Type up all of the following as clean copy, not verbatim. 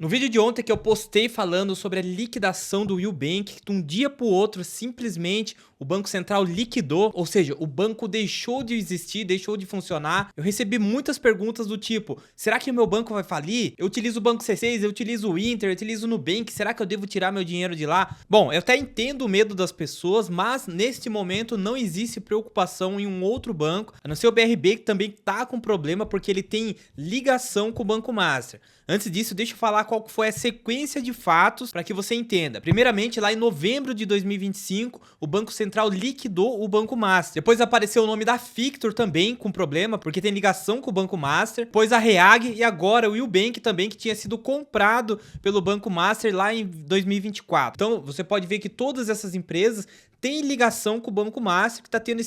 No vídeo de ontem que eu postei falando sobre a liquidação do Bank, de um dia para o outro, simplesmente o Banco Central liquidou, ou seja, o banco deixou de existir, deixou de funcionar. Eu recebi muitas perguntas do tipo, será que o meu banco vai falir? Eu utilizo o Banco C6, eu utilizo o Inter, eu utilizo o Nubank, será que eu devo tirar meu dinheiro de lá? Bom, eu até entendo o medo das pessoas, mas neste momento não existe preocupação em um outro banco, a não ser o BRB, que também tá com problema porque ele tem ligação com o Banco Master. Antes disso, deixa eu falar qual foi a sequência de fatos para que você entenda. Primeiramente, lá em novembro de 2025, o Banco Central liquidou o Banco Master. Depois apareceu o nome da Fictor também com problema, porque tem ligação com o Banco Master. Depois a Reag e agora o Bank também, que tinha sido comprado pelo Banco Master lá em 2024. Então, você pode ver que todas essas empresas tem ligação com o Banco Master, que está tendo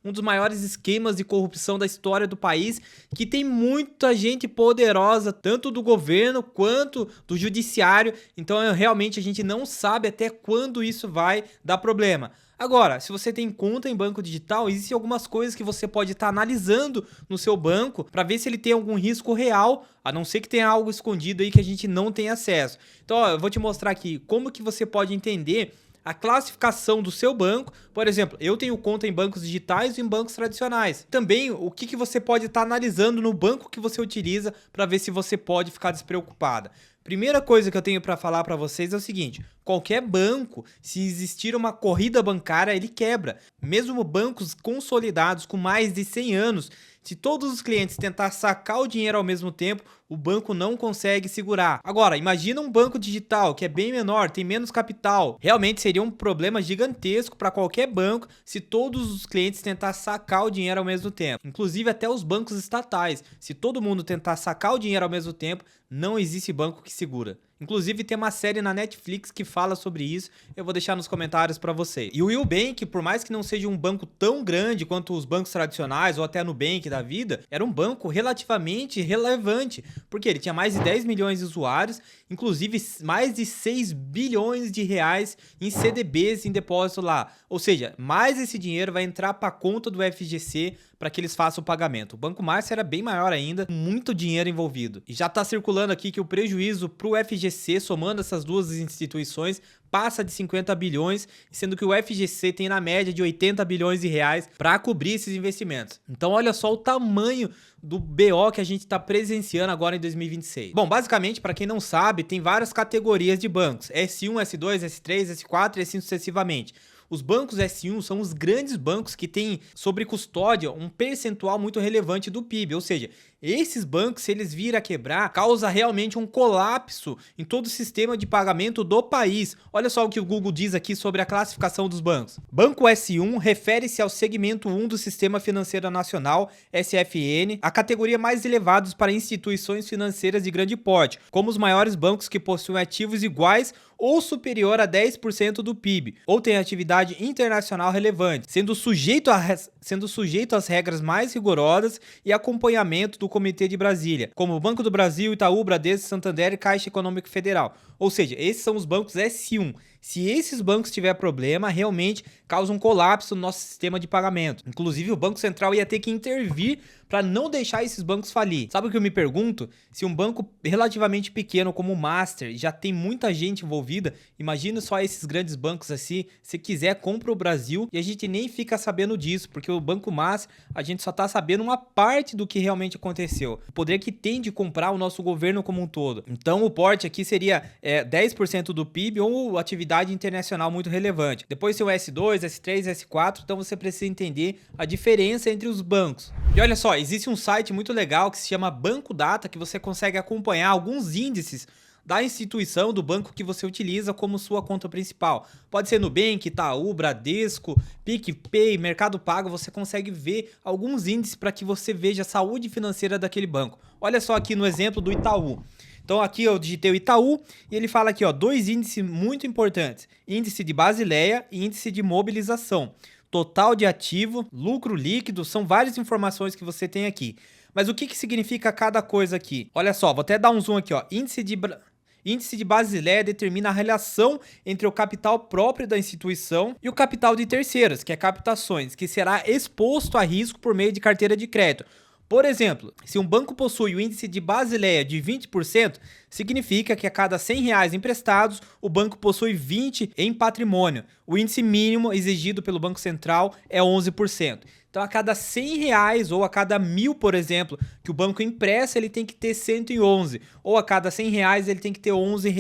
um dos maiores esquemas de corrupção da história do país, que tem muita gente poderosa, tanto do governo quanto do judiciário. Então, realmente, a gente não sabe até quando isso vai dar problema. Agora, se você tem conta em banco digital, existem algumas coisas que você pode estar analisando no seu banco para ver se ele tem algum risco real, a não ser que tenha algo escondido aí que a gente não tem acesso. Então, ó, eu vou te mostrar aqui como que você pode entender a classificação do seu banco. Por exemplo, eu tenho conta em bancos digitais e em bancos tradicionais. Também o que você pode estar analisando no banco que você utiliza para ver se você pode ficar despreocupada. Primeira coisa que eu tenho para falar para vocês é o seguinte: qualquer banco, se existir uma corrida bancária, ele quebra. Mesmo bancos consolidados com mais de 100 anos, se todos os clientes tentar sacar o dinheiro ao mesmo tempo, o banco não consegue segurar. Agora, imagina um banco digital que é bem menor, tem menos capital. Realmente seria um problema gigantesco para qualquer banco se todos os clientes tentar sacar o dinheiro ao mesmo tempo. Inclusive até os bancos estatais. Se todo mundo tentar sacar o dinheiro ao mesmo tempo, não existe banco que segura. Inclusive tem uma série na Netflix que fala sobre isso, eu vou deixar nos comentários para você. E o Bank, por mais que não seja um banco tão grande quanto os bancos tradicionais ou até a Nubank da vida, era um banco relativamente relevante, porque ele tinha mais de 10 milhões de usuários, inclusive mais de 6 bilhões de reais em CDBs em depósito lá. Ou seja, mais esse dinheiro vai entrar para a conta do FGC para que eles façam o pagamento. O Banco Master era bem maior ainda, muito dinheiro envolvido. E já está circulando aqui que o prejuízo para o FGC, somando essas duas instituições, passa de 50 bilhões, sendo que o FGC tem na média de 80 bilhões de reais para cobrir esses investimentos. Então olha só o tamanho do BO que a gente está presenciando agora em 2026. Bom, basicamente, para quem não sabe, tem várias categorias de bancos: S1, S2, S3, S4 e assim sucessivamente. Os bancos S1 são os grandes bancos que têm sobre custódia um percentual muito relevante do PIB, ou seja, esses bancos, se eles virem a quebrar, causa realmente um colapso em todo o sistema de pagamento do país. Olha só o que o Google diz aqui sobre a classificação dos bancos. Banco S1 refere-se ao segmento 1 do Sistema Financeiro Nacional, SFN, a categoria mais elevada para instituições financeiras de grande porte, como os maiores bancos que possuem ativos iguais ou superior a 10% do PIB, ou tem atividade internacional relevante, sendo sujeito às regras mais rigorosas e acompanhamento do Comitê de Brasília, como o Banco do Brasil, Itaú, Bradesco, Santander e Caixa Econômica Federal. Ou seja, esses são os bancos S1. Se esses bancos tiver problema, realmente causa um colapso no nosso sistema de pagamento. Inclusive, o Banco Central ia ter que intervir para não deixar esses bancos falir. Sabe o que eu me pergunto? Se um banco relativamente pequeno como o Master já tem muita gente envolvida, imagina só esses grandes bancos assim, se quiser compra o Brasil e a gente nem fica sabendo disso, porque o Banco Master a gente só tá sabendo uma parte do que realmente aconteceu. O poder que tem de comprar o nosso governo como um todo. Então o porte aqui seria 10% do PIB ou atividade internacional muito relevante. Depois tem o S2, S3, S4, então você precisa entender a diferença entre os bancos. E olha só, existe um site muito legal que se chama Banco Data, que você consegue acompanhar alguns índices da instituição, do banco que você utiliza como sua conta principal. Pode ser Nubank, Itaú, Bradesco, PicPay, Mercado Pago, você consegue ver alguns índices para que você veja a saúde financeira daquele banco. Olha só aqui no exemplo do Itaú. Então aqui eu digitei o Itaú e ele fala aqui, ó, dois índices muito importantes: índice de Basileia e índice de mobilização. Total de ativo, lucro líquido, são várias informações que você tem aqui. Mas o que significa cada coisa aqui? Olha só, vou até dar um zoom aqui, ó. Índice de Basileia determina a relação entre o capital próprio da instituição e o capital de terceiros, que é captações, que será exposto a risco por meio de carteira de crédito. Por exemplo, se um banco possui o índice de Basileia de 20%, significa que a cada R$ 100 emprestados, o banco possui 20 em patrimônio. O índice mínimo exigido pelo Banco Central é 11%. Então, a cada R$ 100 ou a cada 1.000, por exemplo, que o banco empresta, ele tem que ter 111. Ou a cada R$ 100, ele tem que ter R$ 11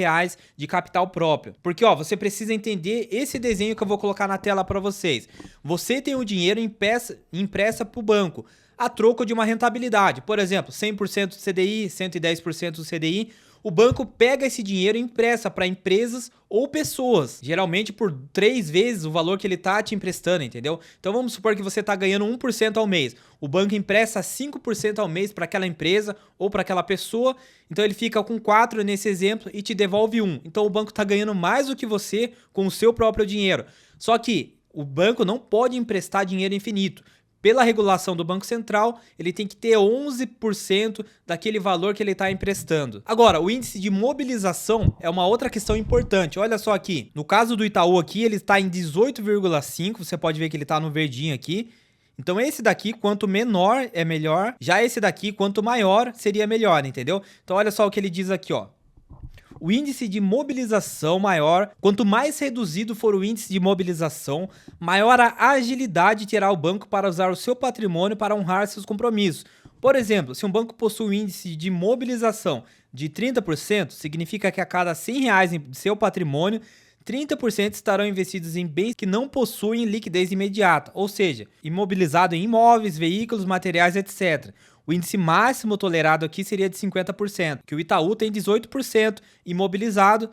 de capital próprio. Porque, ó, você precisa entender esse desenho que eu vou colocar na tela para vocês. Você tem o dinheiro e empresta para o banco a troco de uma rentabilidade. Por exemplo, 100% do CDI, 110% do CDI. O banco pega esse dinheiro e empresta para empresas ou pessoas, geralmente por 3 vezes o valor que ele tá te emprestando, entendeu? Então vamos supor que você tá ganhando 1% ao mês. O banco empresta 5% ao mês para aquela empresa ou para aquela pessoa, então ele fica com 4 nesse exemplo e te devolve 1. Então o banco tá ganhando mais do que você com o seu próprio dinheiro. Só que o banco não pode emprestar dinheiro infinito. Pela regulação do Banco Central, ele tem que ter 11% daquele valor que ele está emprestando. Agora, o índice de mobilização é uma outra questão importante. Olha só aqui, no caso do Itaú aqui, ele está em 18,5, você pode ver que ele está no verdinho aqui. Então esse daqui, quanto menor é melhor, já esse daqui, quanto maior seria melhor, entendeu? Então olha só o que ele diz aqui, ó. O índice de mobilização maior, quanto mais reduzido for o índice de mobilização, maior a agilidade terá o banco para usar o seu patrimônio para honrar seus compromissos. Por exemplo, se um banco possui um índice de mobilização de 30%, significa que a cada R$ 100 de seu patrimônio, 30% estarão investidos em bens que não possuem liquidez imediata, ou seja, imobilizado em imóveis, veículos, materiais, etc. O índice máximo tolerado aqui seria de 50%, que o Itaú tem 18% imobilizado,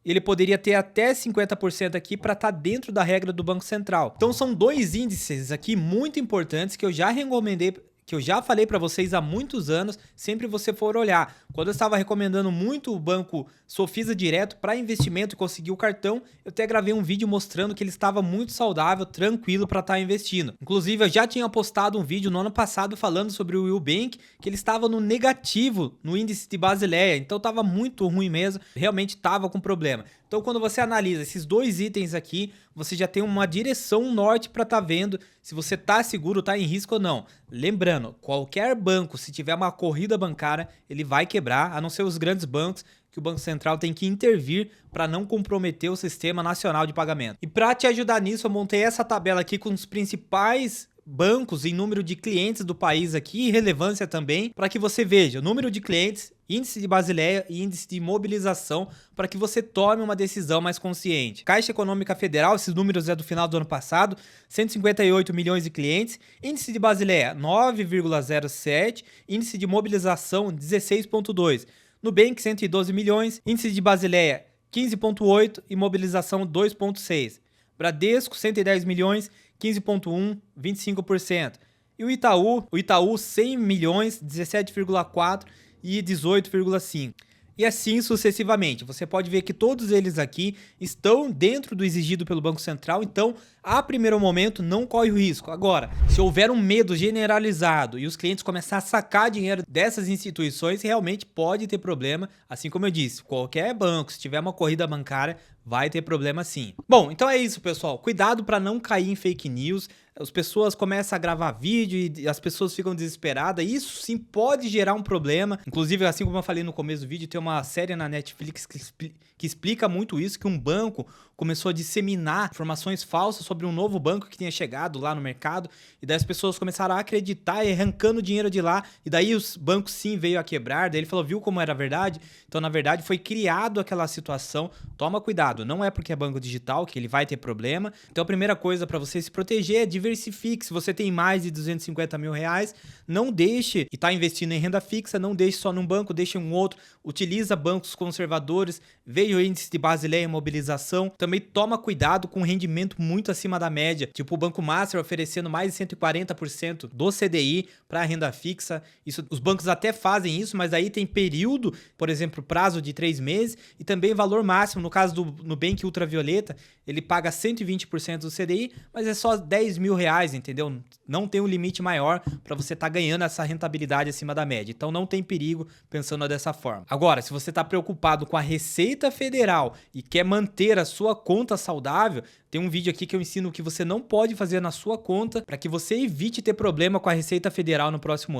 ele poderia ter até 50% aqui para estar dentro da regra do Banco Central. Então são 2 índices aqui muito importantes que eu já recomendei, que eu já falei para vocês há muitos anos, sempre você for olhar. Quando eu estava recomendando muito o banco Sofisa Direto para investimento e conseguir o cartão, eu até gravei um vídeo mostrando que ele estava muito saudável, tranquilo para estar investindo. Inclusive, eu já tinha postado um vídeo no ano passado falando sobre o Bank, que ele estava no negativo no índice de Basileia, então estava muito ruim mesmo, realmente estava com problema. Então, quando você analisa esses 2 itens aqui, você já tem uma direção norte para estar vendo se você está seguro, está em risco ou não. Lembrando, qualquer banco, se tiver uma corrida bancária, ele vai quebrar, a não ser os grandes bancos, que o Banco Central tem que intervir para não comprometer o sistema nacional de pagamento. E para te ajudar nisso, eu montei essa tabela aqui com os principais bancos em número de clientes do país aqui e relevância também, para que você veja o número de clientes, índice de Basileia e índice de mobilização, para que você tome uma decisão mais consciente. Caixa Econômica Federal, esses números é do final do ano passado, 158 milhões de clientes, índice de Basileia 9,07, índice de mobilização 16,2. Nubank 112 milhões, índice de Basileia 15,8 e mobilização 2,6. Bradesco 110 milhões, 15,1, 25%. E o Itaú 100 milhões, 17,4 e 18,5. E assim sucessivamente. Você pode ver que todos eles aqui estão dentro do exigido pelo Banco Central, então, a primeiro momento, não corre o risco. Agora, se houver um medo generalizado e os clientes começarem a sacar dinheiro dessas instituições, realmente pode ter problema. Assim como eu disse, qualquer banco, se tiver uma corrida bancária, vai ter problema sim. Bom, então é isso, pessoal. Cuidado para não cair em fake news. As pessoas começam a gravar vídeo e as pessoas ficam desesperadas. Isso sim pode gerar um problema. Inclusive, assim como eu falei no começo do vídeo, tem uma série na Netflix que explica muito isso, que um banco começou a disseminar informações falsas sobre um novo banco que tinha chegado lá no mercado, e daí as pessoas começaram a acreditar e arrancando dinheiro de lá, e daí os bancos sim veio a quebrar. Daí ele falou, viu como era verdade? Então, na verdade, foi criado aquela situação. Toma cuidado, não é porque é banco digital que ele vai ter problema. Então, a primeira coisa para você se proteger é diversifique. Se você tem mais de 250 mil reais, não deixe, e está investindo em renda fixa, não deixe só num banco, deixe em um outro. Utiliza bancos conservadores, veja o índice de Basileia e mobilização. Também toma cuidado com rendimento muito acima da média, tipo o Banco Master oferecendo mais de 140% do CDI para renda fixa. Isso, os bancos até fazem isso, mas aí tem período, por exemplo, prazo de 3 meses e também valor máximo. No caso do Nubank Ultravioleta, ele paga 120% do CDI, mas é só 10 mil reais, entendeu? Não tem um limite maior para você estar ganhando essa rentabilidade acima da média. Então não tem perigo pensando dessa forma. Agora, se você está preocupado com a Receita Federal e quer manter a sua conta saudável, tem um vídeo aqui que eu ensino o que você não pode fazer na sua conta para que você evite ter problema com a Receita Federal no próximo ano.